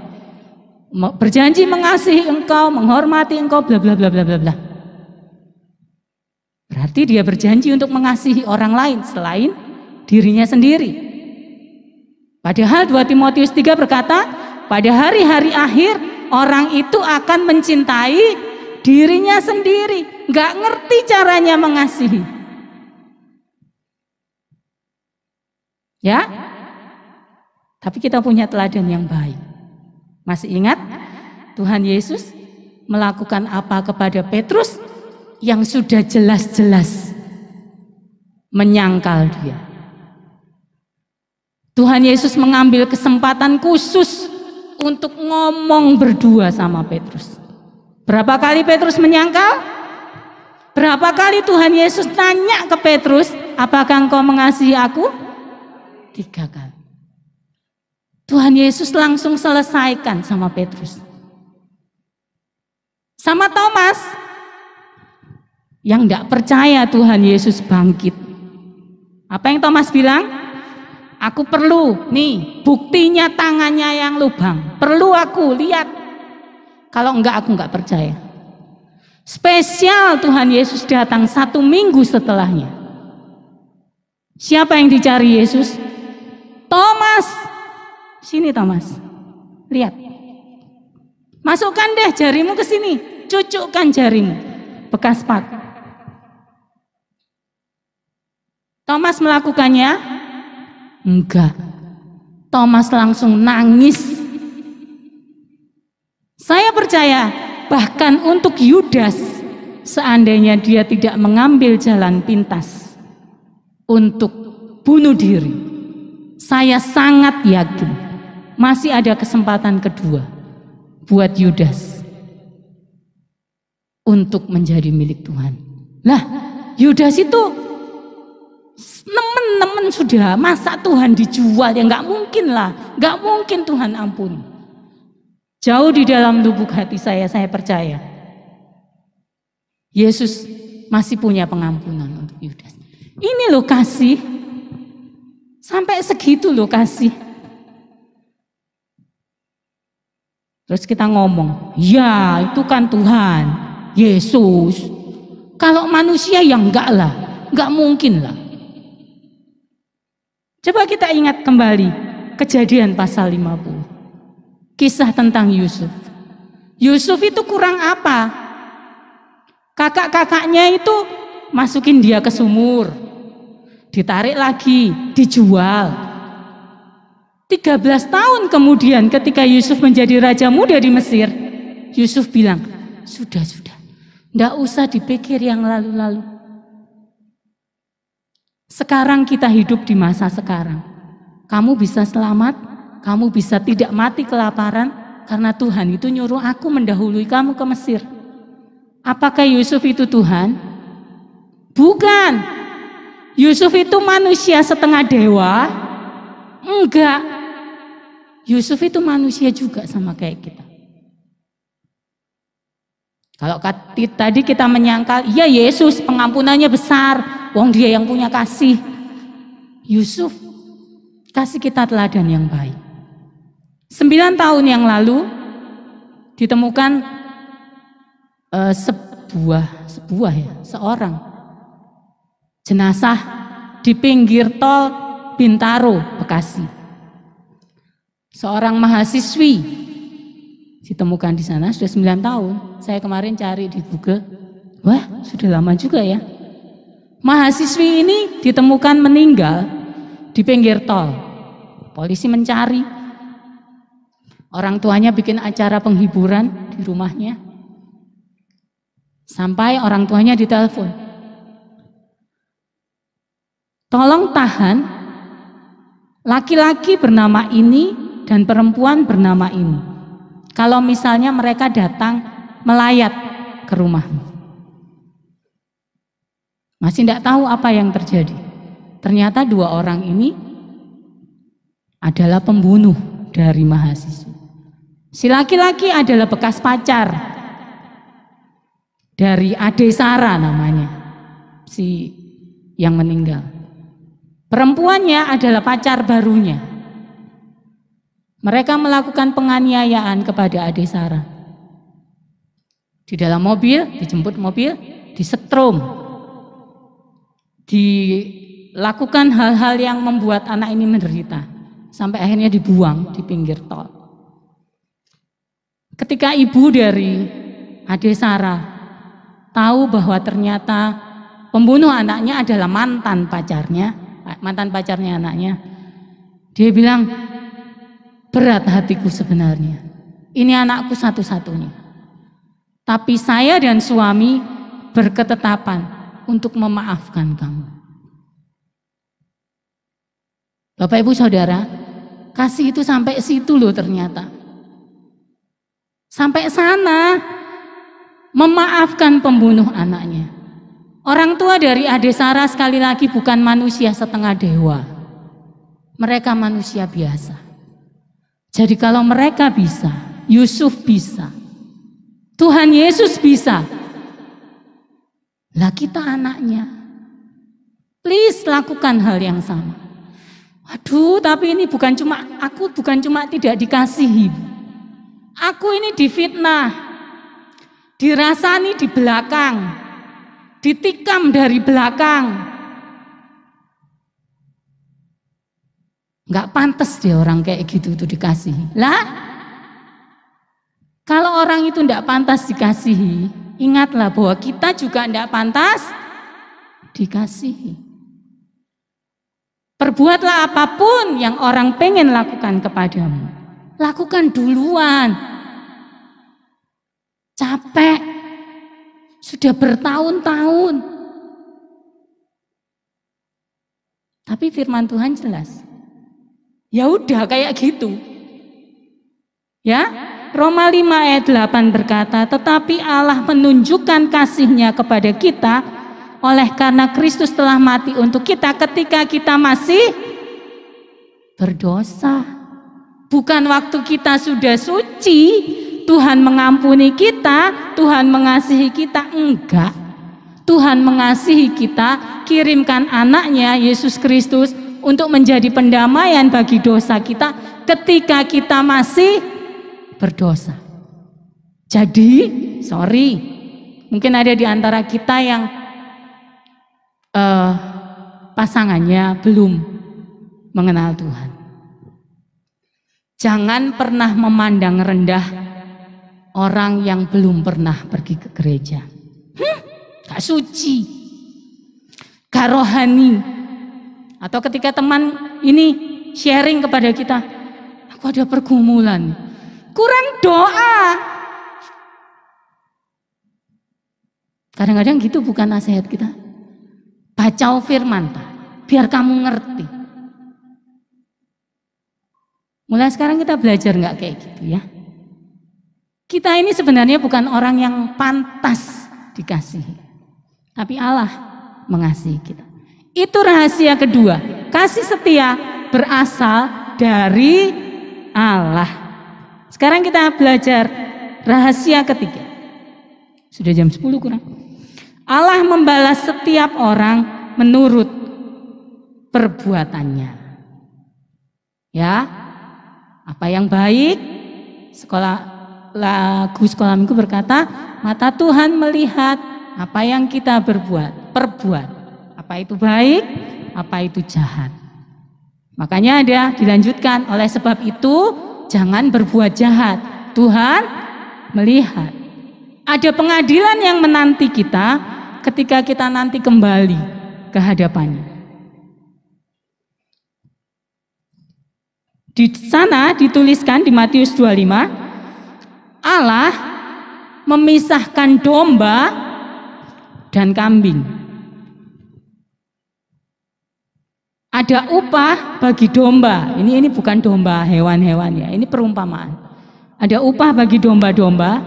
Berjanji mengasihi engkau, menghormati engkau, bla bla bla bla bla bla. Berarti dia berjanji untuk mengasihi orang lain selain dirinya sendiri. Padahal 2 Timotius 3 berkata, pada hari-hari akhir orang itu akan mencintai dirinya sendiri, nggak ngerti caranya mengasihi. Ya, tapi kita punya teladan yang baik. Masih ingat Tuhan Yesus melakukan apa kepada Petrus yang sudah jelas-jelas menyangkal dia. Tuhan Yesus mengambil kesempatan khusus untuk ngomong berdua sama Petrus. Berapa kali Petrus menyangkal? Berapa kali Tuhan Yesus tanya ke Petrus, apakah engkau mengasihi aku? 3 kali. Tuhan Yesus langsung selesaikan sama Petrus. Sama Thomas yang tidak percaya Tuhan Yesus bangkit. Apa yang Thomas bilang? Aku perlu nih buktinya tangannya yang lubang. Perlu aku lihat. Kalau enggak aku enggak percaya. Spesial Tuhan Yesus datang 1 minggu setelahnya. Siapa yang dicari Yesus? Thomas. Sini Thomas, lihat. Masukkan deh jarimu ke sini, cucukkan jarimu, bekas paku. Thomas melakukannya? Enggak. Thomas langsung nangis. Saya percaya, bahkan untuk Yudas, seandainya dia tidak mengambil jalan pintas untuk bunuh diri, saya sangat yakin masih ada kesempatan kedua buat Yudas untuk menjadi milik Tuhan. Lah, Yudas itu nemen-nemen sudah, masa Tuhan dijual? Ya nggak mungkin lah, nggak mungkin Tuhan ampuni. Jauh di dalam lubuk hati saya percaya Yesus masih punya pengampunan untuk Yudas. Ini loh kasih, sampai segitu loh kasih. Terus kita ngomong, ya itu kan Tuhan, Yesus. Kalau manusia ya enggak lah, enggak mungkin lah. Coba kita ingat kembali Kejadian pasal 50. Kisah tentang Yusuf. Yusuf itu kurang apa? Kakak-kakaknya itu masukin dia ke sumur, ditarik lagi, dijual. 13 tahun kemudian ketika Yusuf menjadi raja muda di Mesir, Yusuf bilang, sudah, nggak usah dipikir yang lalu-lalu. Sekarang kita hidup di masa sekarang. Kamu bisa selamat, kamu bisa tidak mati kelaparan, karena Tuhan itu nyuruh aku mendahului kamu ke Mesir. Apakah Yusuf itu Tuhan? Bukan. Yusuf itu manusia setengah dewa? Enggak. Yusuf itu manusia juga sama kayak kita. Kalau tadi kita menyangkal, ya Yesus pengampunannya besar, wong dia yang punya kasih. Yusuf kasih kita teladan yang baik. 9 tahun yang lalu ditemukan seorang jenazah di pinggir tol Bintaro, Bekasi. Seorang mahasiswi ditemukan di sana sudah 9 tahun. Saya kemarin cari di Google, wah sudah lama juga ya. Mahasiswi ini ditemukan meninggal di pinggir tol. Polisi mencari. Orang tuanya bikin acara penghiburan di rumahnya. Sampai orang tuanya ditelepon. Tolong tahan laki-laki bernama ini dan perempuan bernama ini. Kalau misalnya mereka datang melayat ke rumahmu. Masih tidak tahu apa yang terjadi. Ternyata 2 orang ini adalah pembunuh dari mahasiswa. Si laki-laki adalah bekas pacar dari Ade Sarah namanya, si yang meninggal. Perempuannya adalah pacar barunya. Mereka melakukan penganiayaan kepada Ade Sarah. Di dalam mobil, dijemput mobil, disetrum. Dilakukan hal-hal yang membuat anak ini menderita. Sampai akhirnya dibuang di pinggir tol. Ketika ibu dari Ade Sarah tahu bahwa ternyata pembunuh anaknya adalah mantan pacarnya anaknya, dia bilang, berat hatiku sebenarnya, ini anakku satu-satunya, tapi saya dan suami berketetapan untuk memaafkan kamu. Bapak Ibu Saudara, kasih itu sampai situ loh ternyata, sampai sana. Memaafkan pembunuh anaknya. Orang tua dari Ade Sarah sekali lagi bukan manusia setengah dewa. Mereka manusia biasa. Jadi kalau mereka bisa, Yusuf bisa, Tuhan Yesus bisa. Lah kita anaknya. Please lakukan hal yang sama. Aduh, tapi ini bukan cuma tidak dikasihi. Aku ini difitnah. Dirasani di belakang, ditikam dari belakang. Nggak pantas deh orang kayak gitu itu dikasihi. Lah, kalau orang itu nggak pantas dikasihi, ingatlah bahwa kita juga nggak pantas dikasihi. Perbuatlah apapun yang orang pengen lakukan kepadamu, lakukan duluan. Capek, sudah bertahun-tahun. Tapi firman Tuhan jelas. Ya udah kayak gitu. Ya, Roma 5 ayat 8 berkata, tetapi Allah menunjukkan kasih-Nya kepada kita oleh karena Kristus telah mati untuk kita ketika kita masih berdosa. Bukan waktu kita sudah suci Tuhan mengampuni kita, Tuhan mengasihi kita, enggak. Tuhan mengasihi kita, kirimkan anaknya Yesus Kristus untuk menjadi pendamaian bagi dosa kita ketika kita masih berdosa. Jadi, mungkin ada di antara kita yang pasangannya belum mengenal Tuhan. Jangan pernah memandang rendah orang yang belum pernah pergi ke gereja. Gak suci, gak rohani. Atau ketika teman ini sharing kepada kita, aku ada pergumulan, kurang doa. Kadang-kadang gitu bukan nasihat kita. Baca firman, biar kamu ngerti. Mulai sekarang kita belajar nggak kayak gitu ya. Kita ini sebenarnya bukan orang yang pantas dikasihi, tapi Allah mengasihi kita. Itu rahasia kedua. Kasih setia berasal dari Allah. Sekarang kita belajar rahasia ketiga. Sudah jam 10 kurang. Allah membalas setiap orang menurut perbuatannya. Ya, apa yang baik, lagu sekolah minggu berkata, mata Tuhan melihat apa yang kita perbuat. Apa itu baik, apa itu jahat. Makanya ada dilanjutkan, oleh sebab itu jangan berbuat jahat. Tuhan melihat. Ada pengadilan yang menanti kita ketika kita nanti kembali ke hadapannya. Di sana dituliskan di Matius 25, Allah memisahkan domba dan kambing. Ada upah bagi domba. Ini bukan domba hewan-hewan ya, ini perumpamaan. Ada upah bagi domba-domba,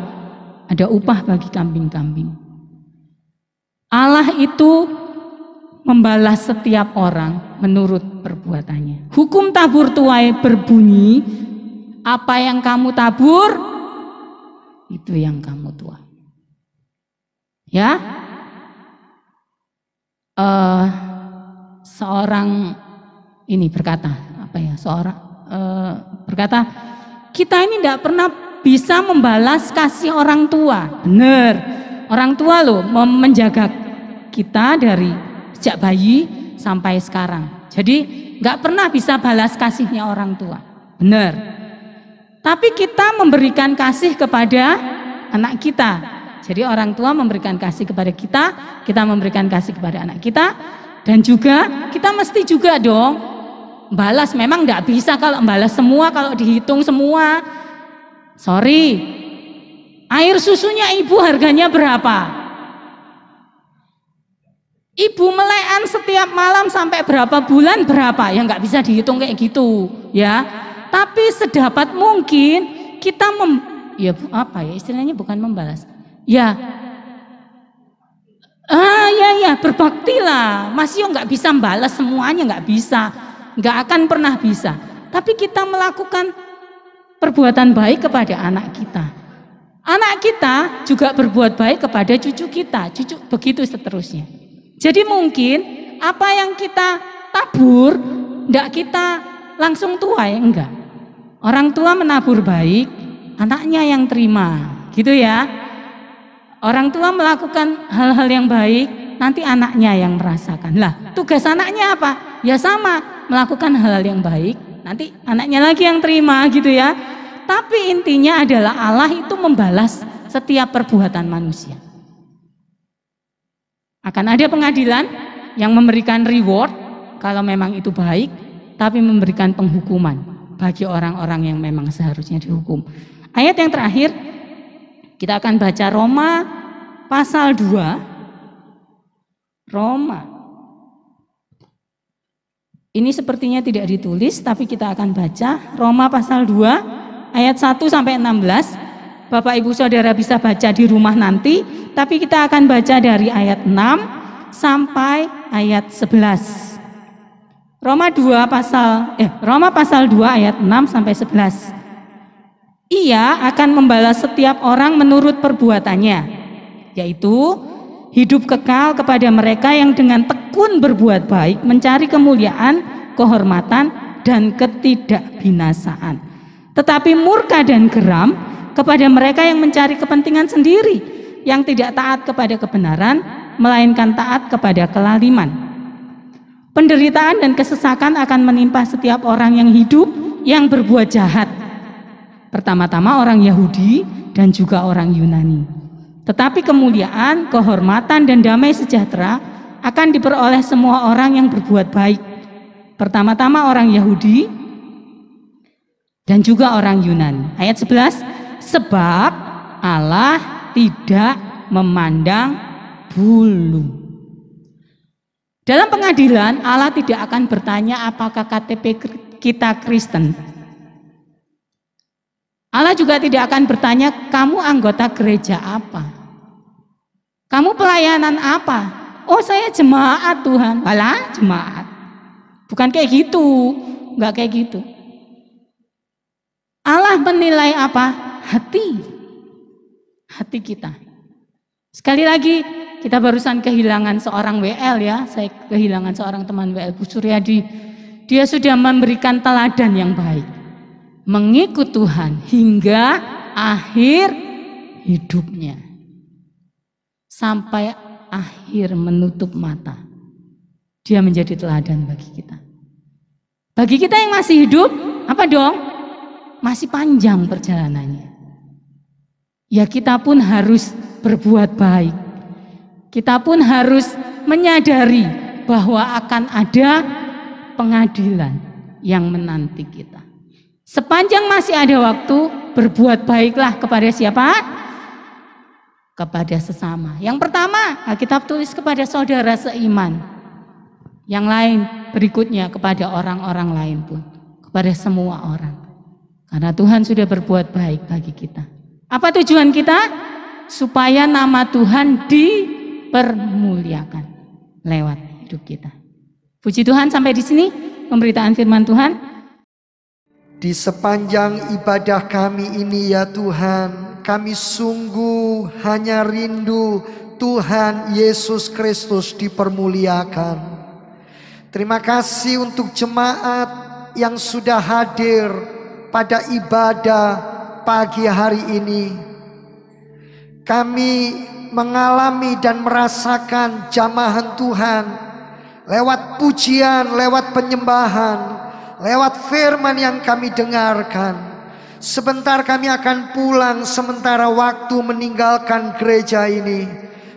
ada upah bagi kambing-kambing. Allah itu membalas setiap orang menurut perbuatannya. Hukum tabur tuai berbunyi, apa yang kamu tabur, itu yang kamu tuai. Ya, seorang ini berkata, berkata, kita ini tidak pernah bisa membalas kasih orang tua. Benar, orang tua loh menjaga kita dari sejak bayi sampai sekarang. Jadi nggak pernah bisa balas kasihnya orang tua. Benar. Tapi kita memberikan kasih kepada anak kita. Jadi orang tua memberikan kasih kepada kita memberikan kasih kepada anak kita, dan juga kita mesti juga dong balas. Memang nggak bisa kalau balas semua, kalau dihitung semua. Sorry, air susunya ibu harganya berapa? Ibu melekan setiap malam sampai berapa bulan berapa? Ya nggak bisa dihitung kayak gitu, ya. Tapi sedapat mungkin kita istilahnya bukan membalas. Ya, berbaktilah. Masih nggak bisa membalas semuanya, nggak bisa, nggak akan pernah bisa. Tapi kita melakukan perbuatan baik kepada anak kita. Anak kita juga berbuat baik kepada cucu kita, begitu seterusnya. Jadi mungkin apa yang kita tabur, enggak kita langsung tuai, enggak. Orang tua menabur baik, anaknya yang terima, gitu ya. Orang tua melakukan hal-hal yang baik, nanti anaknya yang merasakan. Lah, tugas anaknya apa? Ya sama, melakukan hal-hal yang baik, nanti anaknya lagi yang terima, gitu ya. Tapi intinya adalah Allah itu membalas setiap perbuatan manusia. Akan ada pengadilan yang memberikan reward kalau memang itu baik, tapi memberikan penghukuman bagi orang-orang yang memang seharusnya dihukum. Ayat yang terakhir kita akan baca Roma pasal 2. Roma. Ini sepertinya tidak ditulis, tapi kita akan baca Roma pasal 2 ayat 1 sampai 16. Bapak Ibu Saudara bisa baca di rumah nanti, tapi kita akan baca dari ayat 6 sampai ayat 11. Roma pasal 2 ayat 6 sampai 11. Ia akan membalas setiap orang menurut perbuatannya, yaitu hidup kekal kepada mereka yang dengan tekun berbuat baik, mencari kemuliaan, kehormatan, dan ketidakbinasaan. Tetapi murka dan geram kepada mereka yang mencari kepentingan sendiri, yang tidak taat kepada kebenaran, melainkan taat kepada kelaliman. Penderitaan dan kesesakan akan menimpa setiap orang yang hidup yang berbuat jahat. Pertama-tama orang Yahudi dan juga orang Yunani. Tetapi kemuliaan, kehormatan, dan damai sejahtera akan diperoleh semua orang yang berbuat baik. Pertama-tama orang Yahudi dan juga orang Yunani. Ayat 11, sebab Allah tidak memandang Belum. Dalam pengadilan Allah tidak akan bertanya apakah KTP kita Kristen. Allah juga tidak akan bertanya kamu anggota gereja apa. Kamu pelayanan apa? Oh saya jemaat Tuhan. Alah jemaat. Bukan kayak gitu. Enggak kayak gitu. Allah menilai apa? Hati. Hati kita. Sekali lagi kita barusan kehilangan seorang WL ya. Saya kehilangan seorang teman WL, Bu Suryadi. Dia sudah memberikan teladan yang baik. Mengikut Tuhan hingga akhir hidupnya. Sampai akhir menutup mata. Dia menjadi teladan bagi kita. Bagi kita yang masih hidup, apa dong? Masih panjang perjalanannya. Ya kita pun harus berbuat baik. Kita pun harus menyadari bahwa akan ada pengadilan yang menanti kita. Sepanjang masih ada waktu, berbuat baiklah kepada siapa? Kepada sesama. Yang pertama, Alkitab tulis kepada saudara seiman. Yang lain berikutnya kepada orang-orang lain pun. Kepada semua orang. Karena Tuhan sudah berbuat baik bagi kita. Apa tujuan kita? Supaya nama Tuhan dipermuliakan lewat hidup kita. Puji Tuhan, sampai di sini pemberitaan firman Tuhan. Di sepanjang ibadah kami ini ya Tuhan, kami sungguh hanya rindu Tuhan Yesus Kristus dipermuliakan. Terima kasih untuk jemaat yang sudah hadir pada ibadah pagi hari ini. Kami mengalami dan merasakan jamahan Tuhan lewat pujian, lewat penyembahan, lewat firman yang kami dengarkan. Sebentar kami akan pulang sementara waktu meninggalkan gereja ini.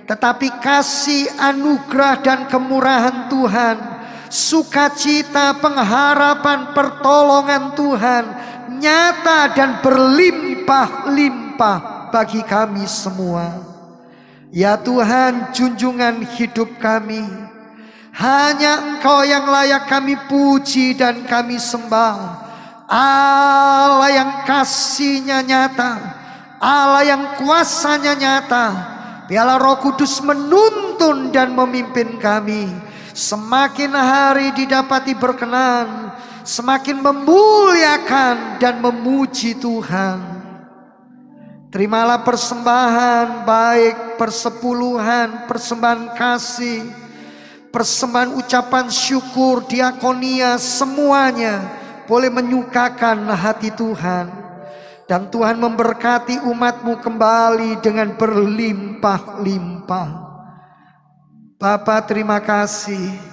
Tetapi kasih, anugerah dan kemurahan Tuhan, sukacita, pengharapan, pertolongan Tuhan nyata dan berlimpah-limpah bagi kami semua. Ya Tuhan, junjungan hidup kami, hanya Engkau yang layak kami puji dan kami sembah. Allah yang kasih-Nya nyata, Allah yang kuasa-Nya nyata. Biarlah Roh Kudus menuntun dan memimpin kami. Semakin hari didapati berkenan, semakin memuliakan dan memuji Tuhan. Terimalah persembahan baik, persepuluhan, persembahan kasih, persembahan ucapan syukur, diakonia, semuanya boleh menyukakan hati Tuhan. Dan Tuhan memberkati umat-Mu kembali dengan berlimpah-limpah. Bapa, terima kasih.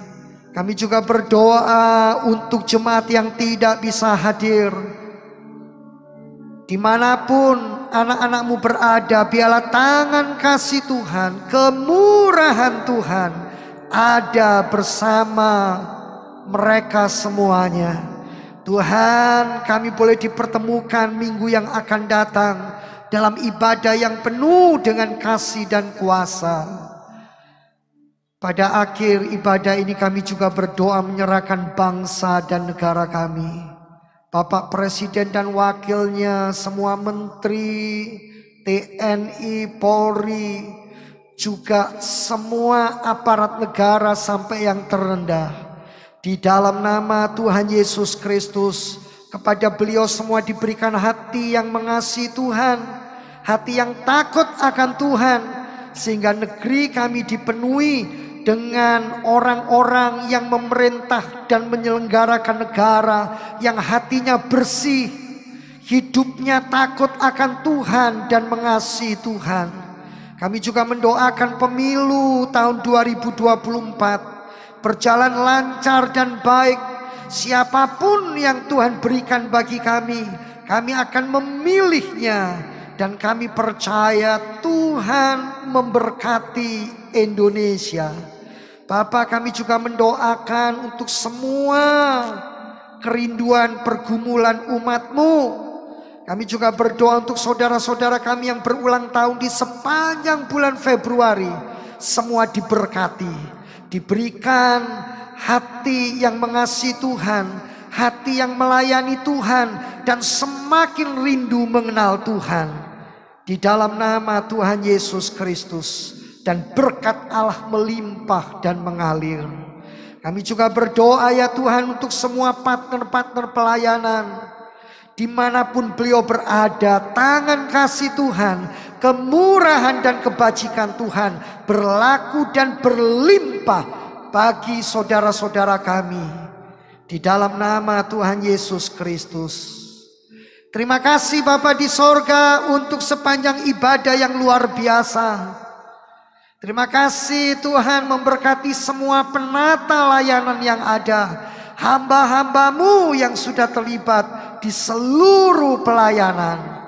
Kami juga berdoa untuk jemaat yang tidak bisa hadir. Dimanapun anak-anak-Mu berada, biarlah tangan kasih Tuhan, kemurahan Tuhan ada bersama mereka semuanya. Tuhan, kami boleh dipertemukan minggu yang akan datang dalam ibadah yang penuh dengan kasih dan kuasa. Pada akhir ibadah ini kami juga berdoa menyerahkan bangsa dan negara kami. Bapak Presiden dan wakilnya, semua menteri, TNI, Polri, juga semua aparat negara sampai yang terendah. Di dalam nama Tuhan Yesus Kristus, kepada beliau semua diberikan hati yang mengasihi Tuhan, hati yang takut akan Tuhan, sehingga negeri kami dipenuhi dengan orang-orang yang memerintah dan menyelenggarakan negara yang hatinya bersih, hidupnya takut akan Tuhan dan mengasihi Tuhan. Kami juga mendoakan pemilu tahun 2024 berjalan lancar dan baik. Siapapun yang Tuhan berikan bagi kami, kami akan memilihnya. Dan kami percaya Tuhan memberkati Indonesia. Bapak, kami juga mendoakan untuk semua kerinduan pergumulan umat-Mu. Kami juga berdoa untuk saudara-saudara kami yang berulang tahun di sepanjang bulan Februari. semua diberkati, diberikan hati yang mengasihi Tuhan, hati yang melayani Tuhan, dan semakin rindu mengenal Tuhan. Di dalam nama Tuhan Yesus Kristus, dan berkat Allah melimpah dan mengalir. Kami juga berdoa ya Tuhan untuk semua partner-partner pelayanan, dimanapun beliau berada, tangan kasih Tuhan, kemurahan dan kebajikan Tuhan berlaku dan berlimpah bagi saudara-saudara kami. Di dalam nama Tuhan Yesus Kristus. Terima kasih Bapa di sorga untuk sepanjang ibadah yang luar biasa. Terima kasih Tuhan memberkati semua penata layanan yang ada, hamba-hambamu yang sudah terlibat di seluruh pelayanan.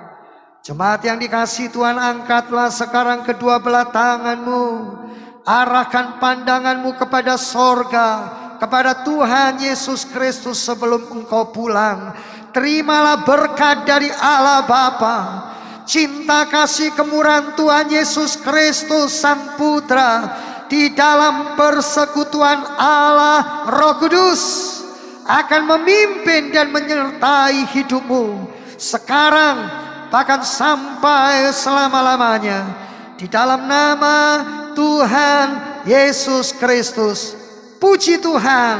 Jemaat yang dikasihi Tuhan, angkatlah sekarang kedua belah tanganmu, arahkan pandanganmu kepada sorga, kepada Tuhan Yesus Kristus sebelum engkau pulang. Terimalah berkat dari Allah Bapa, cinta kasih kemurahan Tuhan Yesus Kristus Sang Putra, di dalam persekutuan Allah Roh Kudus akan memimpin dan menyertai hidupmu sekarang bahkan sampai selama-lamanya. Di dalam nama Tuhan Yesus Kristus. Puji Tuhan.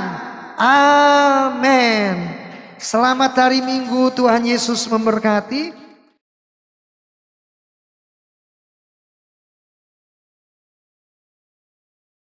Amin. Selamat hari Minggu, Tuhan Yesus memberkati.